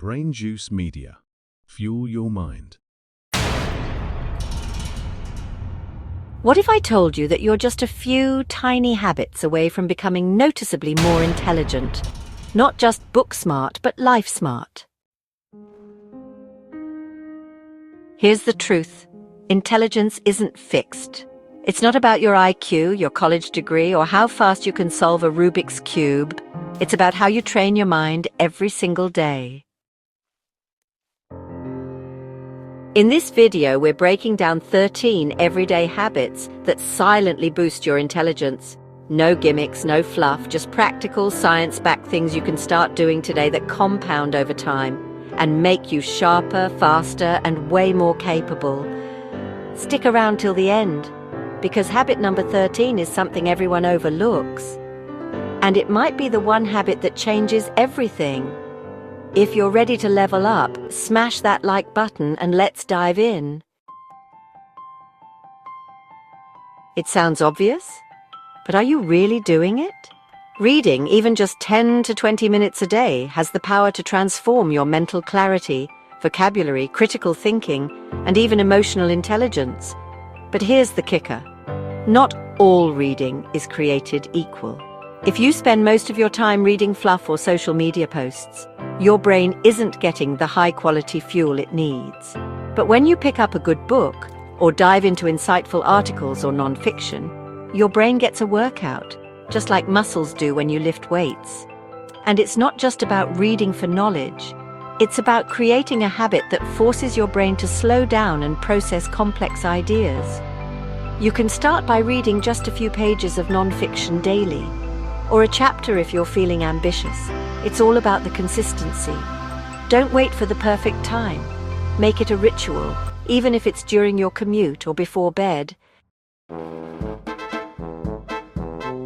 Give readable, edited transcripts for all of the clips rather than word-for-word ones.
BrainJuice Media. Fuel your mind. What if I told you that you're just a few tiny habits away from becoming noticeably more intelligent? Not just book smart, but life smart. Here's the truth. Intelligence isn't fixed. It's not about your IQ, your college degree, or how fast you can solve a Rubik's Cube. It's about how you train your mind every single day. In this video, we're breaking down 13 everyday habits that silently boost your intelligence. No gimmicks, no fluff, just practical, science-backed things you can start doing today that compound over time and make you sharper, faster, and way more capable. Stick around till the end, because habit number 13 is something everyone overlooks. And it might be the one habit that changes everything. If you're ready to level up, smash that like button and let's dive in. It sounds obvious, but are you really doing it? Reading, even just 10 to 20 minutes a day, has the power to transform your mental clarity, vocabulary, critical thinking, and even emotional intelligence. But here's the kicker. Not all reading is created equal. If you spend most of your time reading fluff or social media posts, your brain isn't getting the high-quality fuel it needs. But when you pick up a good book or dive into insightful articles or non-fiction, your brain gets a workout, just like muscles do when you lift weights. And it's not just about reading for knowledge. It's about creating a habit that forces your brain to slow down and process complex ideas. You can start by reading just a few pages of non-fiction daily, or a chapter if you're feeling ambitious. It's all about the consistency. Don't wait for the perfect time. Make it a ritual, even if it's during your commute or before bed.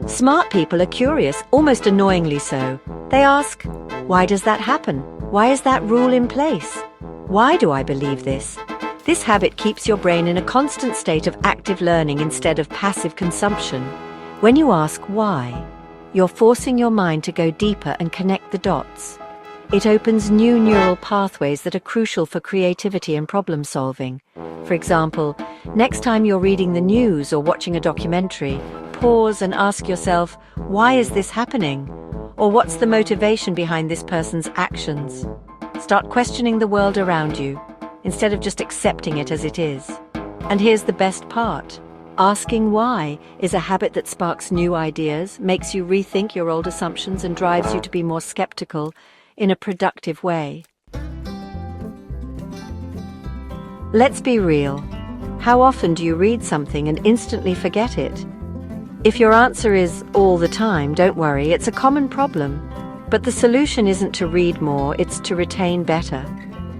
Smart people are curious, almost annoyingly so. They ask, why does that happen? Why is that rule in place? Why do I believe this? This habit keeps your brain in a constant state of active learning instead of passive consumption. When you ask why, you're forcing your mind to go deeper and connect the dots. It opens new neural pathways that are crucial for creativity and problem solving. For example, next time you're reading the news or watching a documentary, pause and ask yourself, why is this happening? Or what's the motivation behind this person's actions? Start questioning the world around you, instead of just accepting it as it is. And here's the best part. Asking why is a habit that sparks new ideas, makes you rethink your old assumptions, and drives you to be more skeptical in a productive way. Let's be real. How often do you read something and instantly forget it? If your answer is all the time, don't worry, it's a common problem. But the solution isn't to read more, it's to retain better.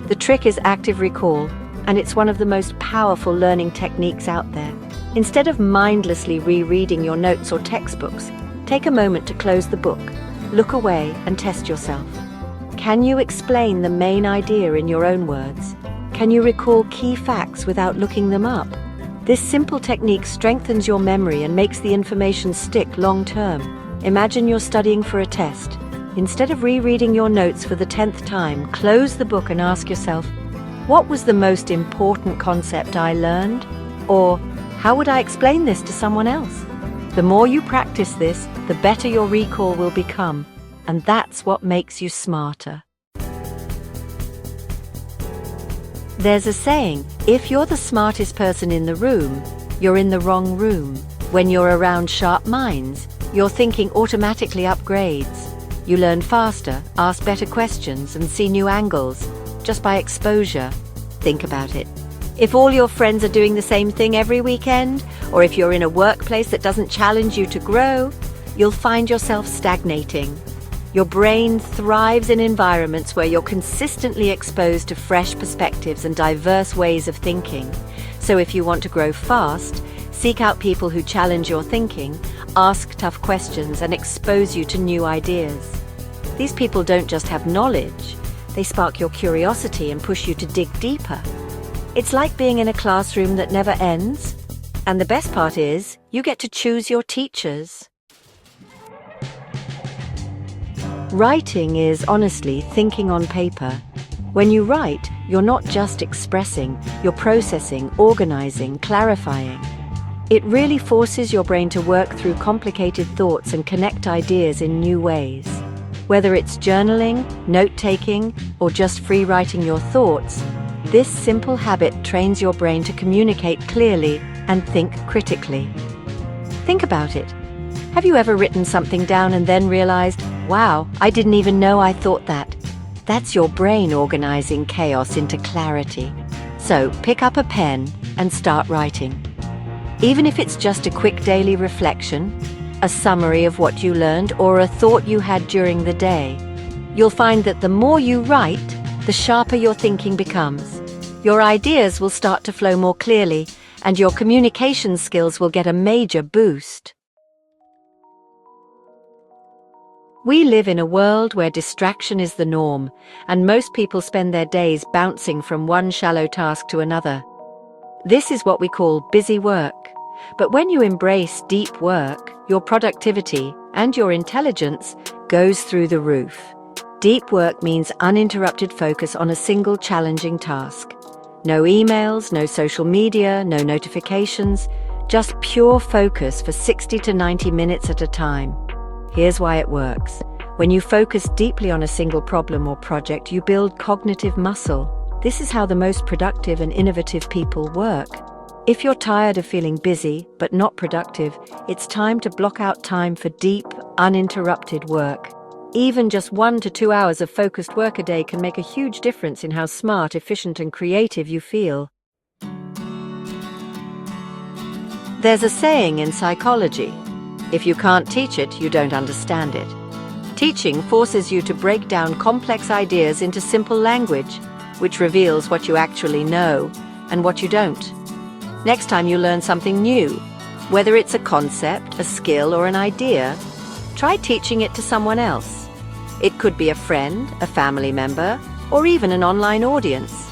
The trick is active recall, and it's one of the most powerful learning techniques out there. Instead of mindlessly rereading your notes or textbooks, take a moment to close the book, look away, and test yourself. Can you explain the main idea in your own words? Can you recall key facts without looking them up? This simple technique strengthens your memory and makes the information stick long term. Imagine you're studying for a test. Instead of rereading your notes for the 10th time, close the book and ask yourself, what was the most important concept I learned? Or, how would I explain this to someone else? The more you practice this, the better your recall will become, and that's what makes you smarter. There's a saying, if you're the smartest person in the room, you're in the wrong room. When you're around sharp minds, your thinking automatically upgrades. You learn faster, ask better questions, and see new angles, just by exposure. Think about it. If all your friends are doing the same thing every weekend, or if you're in a workplace that doesn't challenge you to grow, you'll find yourself stagnating. Your brain thrives in environments where you're consistently exposed to fresh perspectives and diverse ways of thinking. So if you want to grow fast, seek out people who challenge your thinking, ask tough questions, and expose you to new ideas. These people don't just have knowledge, they spark your curiosity and push you to dig deeper. It's like being in a classroom that never ends. And the best part is, you get to choose your teachers. Writing is honestly thinking on paper. When you write, you're not just expressing, you're processing, organizing, clarifying. It really forces your brain to work through complicated thoughts and connect ideas in new ways. Whether it's journaling, note-taking, or just free writing your thoughts, this simple habit trains your brain to communicate clearly and think critically. Think about it. Have you ever written something down and then realized, wow, I didn't even know I thought that? That's your brain organizing chaos into clarity. So pick up a pen and start writing. Even if it's just a quick daily reflection, a summary of what you learned, or a thought you had during the day, you'll find that the more you write, the sharper your thinking becomes. Your ideas will start to flow more clearly, and your communication skills will get a major boost. We live in a world where distraction is the norm, and most people spend their days bouncing from one shallow task to another. This is what we call busy work. But when you embrace deep work, your productivity and your intelligence goes through the roof. Deep work means uninterrupted focus on a single challenging task. No emails, no social media, no notifications, just pure focus for 60 to 90 minutes at a time. Here's why it works. When you focus deeply on a single problem or project, you build cognitive muscle. This is how the most productive and innovative people work. If you're tired of feeling busy but not productive, it's time to block out time for deep, uninterrupted work. Even just 1 to 2 hours of focused work a day can make a huge difference in how smart, efficient, and creative you feel. There's a saying in psychology, if you can't teach it, you don't understand it. Teaching forces you to break down complex ideas into simple language, which reveals what you actually know and what you don't. Next time you learn something new, whether it's a concept, a skill, or an idea, try teaching it to someone else. It could be a friend, a family member, or even an online audience.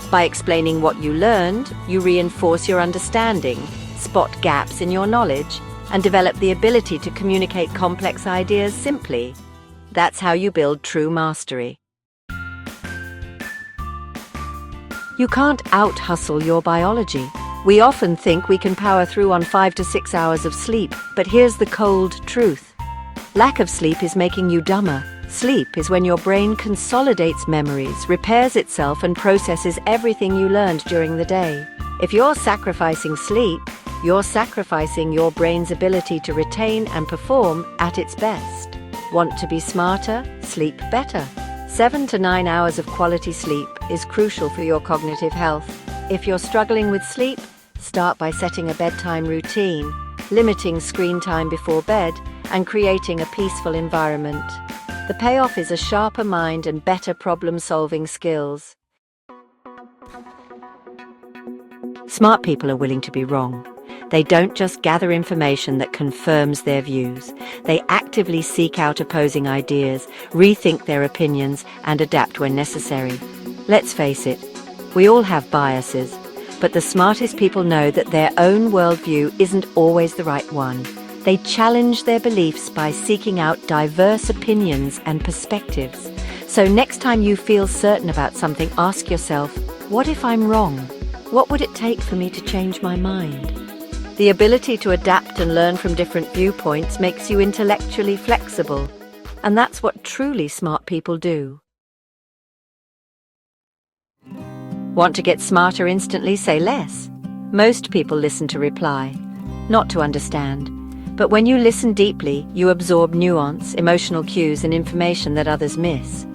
By explaining what you learned, you reinforce your understanding, spot gaps in your knowledge, and develop the ability to communicate complex ideas simply. That's how you build true mastery. You can't out-hustle your biology. We often think we can power through on 5 to 6 hours of sleep, but here's the cold truth. Lack of sleep is making you dumber. Sleep is when your brain consolidates memories, repairs itself, and processes everything you learned during the day. If you're sacrificing sleep, you're sacrificing your brain's ability to retain and perform at its best. Want to be smarter? Sleep better. 7 to 9 hours of quality sleep is crucial for your cognitive health. If you're struggling with sleep, start by setting a bedtime routine, limiting screen time before bed, and creating a peaceful environment. The payoff is a sharper mind and better problem-solving skills. Smart people are willing to be wrong. They don't just gather information that confirms their views. They actively seek out opposing ideas, rethink their opinions, and adapt when necessary. Let's face it, we all have biases, but the smartest people know that their own worldview isn't always the right one. They challenge their beliefs by seeking out diverse opinions and perspectives. So next time you feel certain about something, ask yourself, what if I'm wrong? What would it take for me to change my mind? The ability to adapt and learn from different viewpoints makes you intellectually flexible, and that's what truly smart people do. Want to get smarter instantly? Say less. Most people listen to reply, not to understand. But when you listen deeply, you absorb nuance, emotional cues, and information that others miss.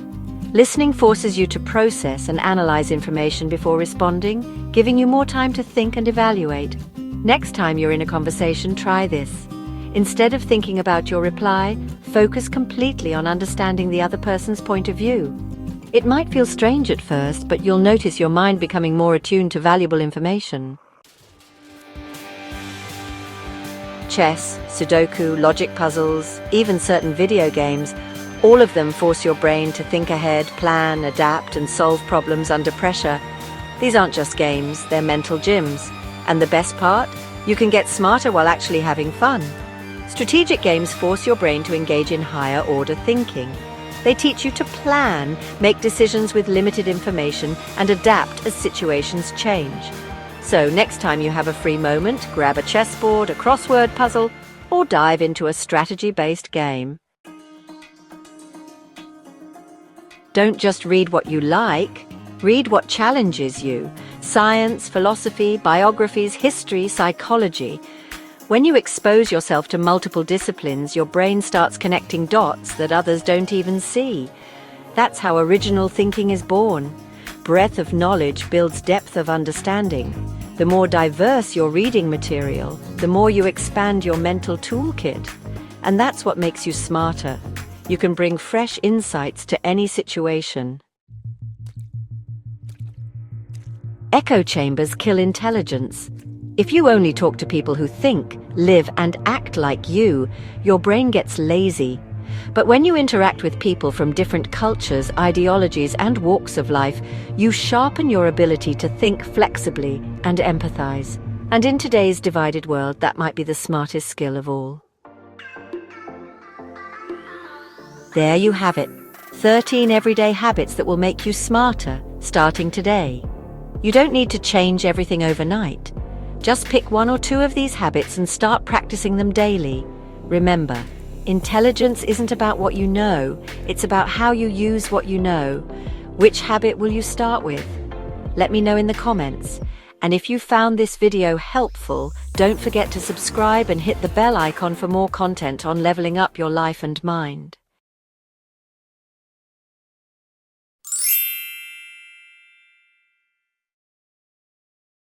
Listening forces you to process and analyze information before responding, giving you more time to think and evaluate. Next time you're in a conversation, try this. Instead of thinking about your reply, focus completely on understanding the other person's point of view. It might feel strange at first, but you'll notice your mind becoming more attuned to valuable information. Chess, Sudoku, logic puzzles, even certain video games, all of them force your brain to think ahead, plan, adapt, and solve problems under pressure. These aren't just games, they're mental gyms. And the best part? You can get smarter while actually having fun. Strategic games force your brain to engage in higher-order thinking. They teach you to plan, make decisions with limited information, and adapt as situations change. So next time you have a free moment, grab a chessboard, a crossword puzzle, or dive into a strategy-based game. Don't just read what you like, read what challenges you. Science, philosophy, biographies, history, psychology. When you expose yourself to multiple disciplines, your brain starts connecting dots that others don't even see. That's how original thinking is born. Breadth of knowledge builds depth of understanding. The more diverse your reading material, the more you expand your mental toolkit. And that's what makes you smarter. You can bring fresh insights to any situation. Echo chambers kill intelligence. If you only talk to people who think, live, and act like you, your brain gets lazy. But when you interact with people from different cultures, ideologies, and walks of life, you sharpen your ability to think flexibly and empathize. And in today's divided world, that might be the smartest skill of all. There you have it, 13 everyday habits that will make you smarter, starting today. You don't need to change everything overnight. Just pick one or two of these habits and start practicing them daily. Remember, intelligence isn't about what you know, it's about how you use what you know. Which habit will you start with? Let me know in the comments. And if you found this video helpful, don't forget to subscribe and hit the bell icon for more content on leveling up your life and mind.